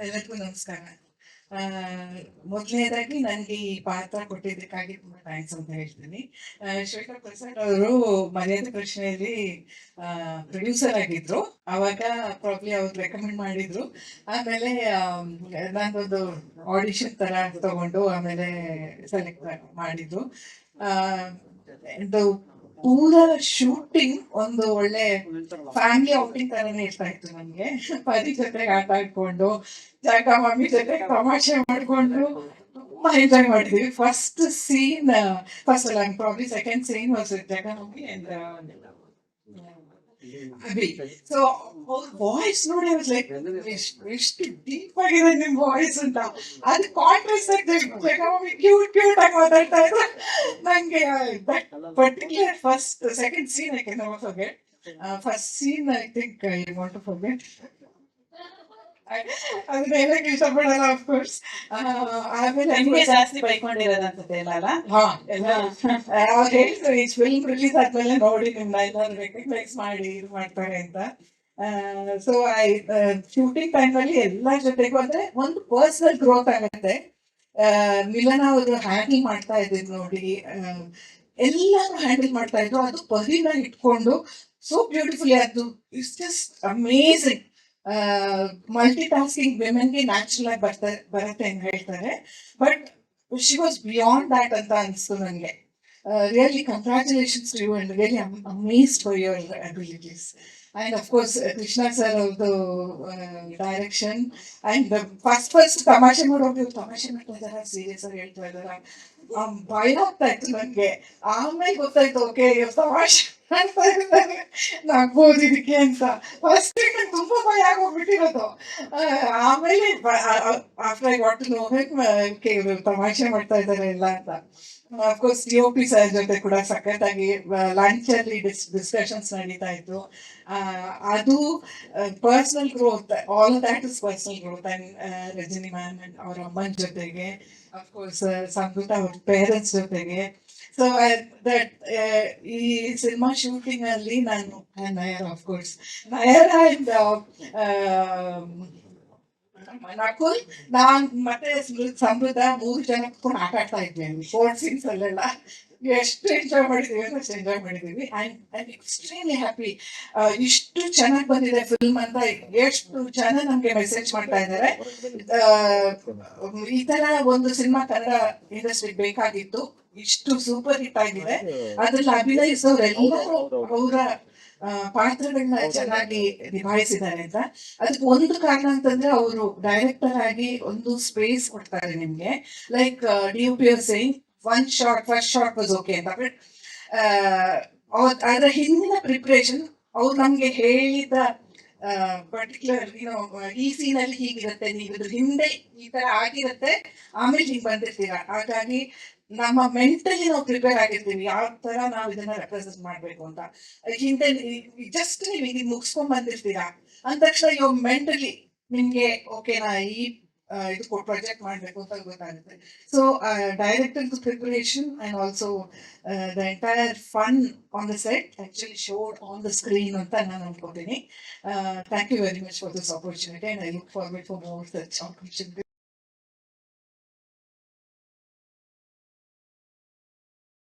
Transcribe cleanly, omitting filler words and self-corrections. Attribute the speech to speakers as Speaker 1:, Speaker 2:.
Speaker 1: ಎಲ್ಲರಿಗೂ ನಮಸ್ಕಾರ. ಆ, ಮೊದಲನೇದಾಗಿ ನನಗೆ ಈ ಪಾತ್ರ ಕೊಟ್ಟಿದ್ದಕ್ಕಾಗಿ ತುಂಬಾ ಥ್ಯಾಂಕ್ಸ್ ಅಂತ ಹೇಳ್ತೀನಿ. ಶ್ವೇತಾ ಪ್ರಸಾದ್ ಅವರು ಮರ್ಯಾದೆ ಪ್ರಶ್ನೆಯಲ್ಲಿ ಪ್ರೊಡ್ಯೂಸರ್ ಆಗಿದ್ರು. ಅವಾಗ ಪ್ರಾಬ್ಲಿ ಅವ್ರು ರೆಕಮೆಂಡ್ ಮಾಡಿದ್ರು. ಆಮೇಲೆ ನಾನೊಂದು ಆಡಿಷನ್ ತರ ತಗೊಂಡು ಆಮೇಲೆ ಸೆಲೆಕ್ಟ್ ಮಾಡಿದ್ರು. ಇದು ಪೂರಾ ಶೂಟಿಂಗ್ ಒಂದು ಒಳ್ಳೆ ಫ್ಯಾಮಿಲಿ ಔಟಿಂಗ್ ತರನೇ ಇರ್ತಾ ಇತ್ತು ನಮ್ಗೆ. ಪರಿ ಜೊತೆಗೆ ಆಟ ಆಡ್ಕೊಂಡು ಜಾಗ ಮಮ್ಮಿ ಜೊತೆ ತಮಾಷೆ ಮಾಡ್ಕೊಂಡು ತುಂಬಾ ಎಂಜಾಯ್ ಮಾಡಿದ್ವಿ. ಫಸ್ಟ್ ಅಲ್ಲ, ಪ್ರಾಬ್ಲಿ ಸೆಕೆಂಡ್ ಸೀನ್ ವಾಸ್ ಜಾಗ ಮಮ್ಮಿ ಅಂಡ್ ಅಭಿ. ಸೊ ಅವ್ರ ವಾಯ್ಸ್ ನೋಡಿ ಲೈಕ್ ಎಷ್ಟು ಡೀಪ್ ಆಗಿದೆ ನಿಮ್ ವಾಯ್ಸ್ ಅಂತ. ಅದು ಕಾಂಟ್ರಾಸ್ಟ್ ಜಾಗ ಮಮ್ಮಿ ಕ್ಯೂಟ್ ಕ್ಯೂಟ್ ಆಗಿ ಮಾತಾಡ್ತಾ ಇದ್ರು. ನಂಗೆ particular second scene I can never forget. First scene I think I want to forget. ಅದನ್ನ ಹೇಳಕ್ ಇಷ್ಟಪಡಲ್ಲ ಅಫ್ಕೋರ್ಸ್. ಆಮೇಲೆ
Speaker 2: ನಿಮ್ಗೆ ಜಾಸ್ತಿ ಬೈಕೊಂಡಿರೋದು ಅನ್ಸುತ್ತೆ ಅಲ್ಲ?
Speaker 1: ಹಾ ಎಲ್ಲ ಅವ್ರು ಹೇಳಿದ್ರು ಈ ಫಿಲ್ಮ್ ರಿಲೀಸ್ ಆದ್ಮೇಲೆ ನೋಡಿ ನಿಮ್ನ ಎಲ್ಲರೂ ರೆಕಗ್ನೈಸ್ ಮಾಡಿ ಇದು ಮಾಡ್ತಾರೆ ಅಂತ. ಸೊ ಶೂಟಿಂಗ್ ಟೈಮ್ ಅಲ್ಲಿ ಎಲ್ಲರ ಜೊತೆಗೂ ಅಂದ್ರೆ ಒಂದು ಪರ್ಸನಲ್ ಗ್ರೋತ್ ಆಗುತ್ತೆ. ಮಿಲನ ಅವರು ಹ್ಯಾಂಡಲ್ ಮಾಡ್ತಾ ಇದ್ರು ನೋಡಿ, ಎಲ್ಲಾನು ಹ್ಯಾಂಡಲ್ ಮಾಡ್ತಾ ಇದ್ರು. ಅದು ಪರಿನ ಇಟ್ಕೊಂಡು ಸೋ ಬ್ಯೂಟಿಫುಲಿ ಅದು it's just amazing. Multi tasking ವಿಮೆನ್ಗೆ ನ್ಯಾಚುರಲ್ ಆಗಿ ಬರುತ್ತೆ ಅಂತ ಹೇಳ್ತಾರೆ. But she was beyond that ಅಂತ ಅನಿಸ್ತು ನನಗೆ. Really congratulations to you and really amazed for your abilities. And of course Krishna sir ಅವ್ರದ್ದು ಡೈರೆಕ್ಷನ್ ಅಂಡ್ ಫಸ್ಟ್ ತಮಾಷೆ ಮಾಡೋದು ತಮಾಷೆ ಮಾಡ್ತಾ ಇದಾರ, ಸೀರಿಯಸ್ ಆಗಿ ಹೇಳ್ತಾ ಇದಾರ, ಭಯ ಆಗ್ತಾ ಇತ್ತು ನನಗೆ. ಆಮೇಲೆ ಗೊತ್ತಾಯ್ತು ಓಕೆ ಇವ್ರು ತಮಾಷೆ ಮಾಡ್ತಾ ಇದ್ದಾರೆ, ನಗ್ಬೋದು ಇದಕ್ಕೆ ಅಂತ. ಫಸ್ಟ್ ನಂಗೆ ತುಂಬಾ ಭಯ ಆಗೋಗ್ಬಿಟ್ಟಿರೋದು. ಆಮೇಲೆ after I got to know him, okay ಇವ್ರು ತಮಾಷೆ ಮಾಡ್ತಾ ಇದ್ದಾರೆ ಇಲ್ಲ ಅಂತ. ಅಫ್ಕೋರ್ಸ್ ಟಿ.ಒ.ಪಿ ಸರ್ ಜೊತೆ ಕೂಡ ಸಖತ್ತಾಗಿ ಲಂಚ್ ಅಲ್ಲಿ ಡಿಸ್ಕಷನ್ಸ್ ನಡೀತಾ ಇತ್ತು. ಅದು personal growth, all that is personal growth. And Rajini ma'am and ಅವ್ರ ಅಮ್ಮನ ಜೊತೆಗೆ, ಅಫ್ಕೋರ್ಸ್ ಸಂಗೀತ ಅವ್ರ ಪೇರೆಂಟ್ಸ್ ಜೊತೆಗೆ. ಸೊ ದಟ್ ಈ ಸಿನಿಮಾ ಶೂಟಿಂಗ್ ಅಲ್ಲಿ ನಾನು ನಯರ, ಅಫ್ಕೋರ್ಸ್ ನಯರ ಅಂಡ್ ನಕುಲ್, ನಾನ್ ಮತ್ತೆ ಸಮೃದ್ಧ 3 ಜನ ಕೂಡ ಆಟ ಆಡ್ತಾ ಇದ್ವಿ ಶೋರ್ಟ್ ಸೀನ್ಸ್ ಅಲ್ಲೆಲ್ಲ. ಎಷ್ಟು ಎಂಜಾಯ್ ಮಾಡಿದೀವಿ ಅಂದ್ರೆ ಅಷ್ಟು ಎಂಜಾಯ್ ಮಾಡಿದೀವಿ. And I am extremely happy. ಇಷ್ಟು ಚೆನ್ನಾಗಿ ಬಂದಿದೆ ಫಿಲ್ಮ್ ಅಂತ ಎಷ್ಟು ಜನ ನಮ್ಗೆ ಮೆಸೇಜ್ ಮಾಡ್ತಾ ಇದ್ದಾರೆ. ಈ ತರ ಒಂದು ಸಿನಿಮಾ ಕನ್ನಡ ಇಂಡಸ್ಟ್ರಿಗೆ ಬೇಕಾಗಿತ್ತು, ಇಷ್ಟು ಸೂಪರ್ ಹಿಟ್ ಆಗಿದೆ. ಅದ್ರಲ್ಲಿ ಅಭಿನಯಿಸೋರೆಲ್ಲರೂ ಅವರ ಪಾತ್ರಗಳನ್ನ ಚೆನ್ನಾಗಿ ನಿಭಾಯಿಸಿದ್ದಾರೆ ಅಂತ. ಅದಕ್ಕೆ ಒಂದು ಕಾರಣ ಅಂತಂದ್ರೆ ಅವರು ಡೈರೆಕ್ಟರ್ ಆಗಿ ಒಂದು ಸ್ಪೇಸ್ ಕೊಡ್ತಾರೆ ನಿಮ್ಗೆ. ಲೈಕ್ ಡಿ.ಒ.ಪಿ ಅವ್ರು saying first shot was okay ಅಂತ. ಬಟ್ ಅದರ ಹಿಂದಿನ ಪ್ರಿಪ್ರೇಷನ್ ಅವ್ರು ನಮ್ಗೆ ಹೇಳಿದ ಪರ್ಟಿಕ್ಯುಲರ್ ಈ ಸೀನ್ ಅಲ್ಲಿ ಹೀಗಿರುತ್ತೆ, ನೀವು ಇದ್ರ ಹಿಂದೆ ಈ ತರ ಆಗಿರುತ್ತೆ, ಆಮೇಲೆ ಹಿಂಗ್ ಬಂದಿರ್ತೀರಾ. ಹಾಗಾಗಿ ನಮ್ಮ ಮೆಂಟಲಿ ನಾವು ಪ್ರಿಪೇರ್ ಆಗಿರ್ತೀವಿ ಯಾವ ತರ ನಾವು ಇದನ್ನ ರೆಪ್ರೆಸೆಂಟ್ ಮಾಡ್ಬೇಕು ಅಂತ. ಹಿಂದೆ ಜಸ್ಟ್ ನೀವು ಈಗ ಮುಗಿಸ್ಕೊಂಡ್ ಬಂದಿರ್ತೀರಾ ಅಂದ ತಕ್ಷಣ ಇವಾಗ ಮೆಂಟಲಿ ನಿಮ್ಗೆ ಓಕೆ ನಾ ಈ ಇದು ಪ್ರಾಜೆಕ್ಟ್ ಮಾಡ್ಬೇಕು ಅಂತ ಗೊತ್ತಾಗುತ್ತೆ. So director preparation and also the entire fun on the set actually showed on the screen ಅಂತ ನಾನು ಅನ್ಕೋತೀನಿ. Thank you very much for this opportunity and I look forward for more such opportunity.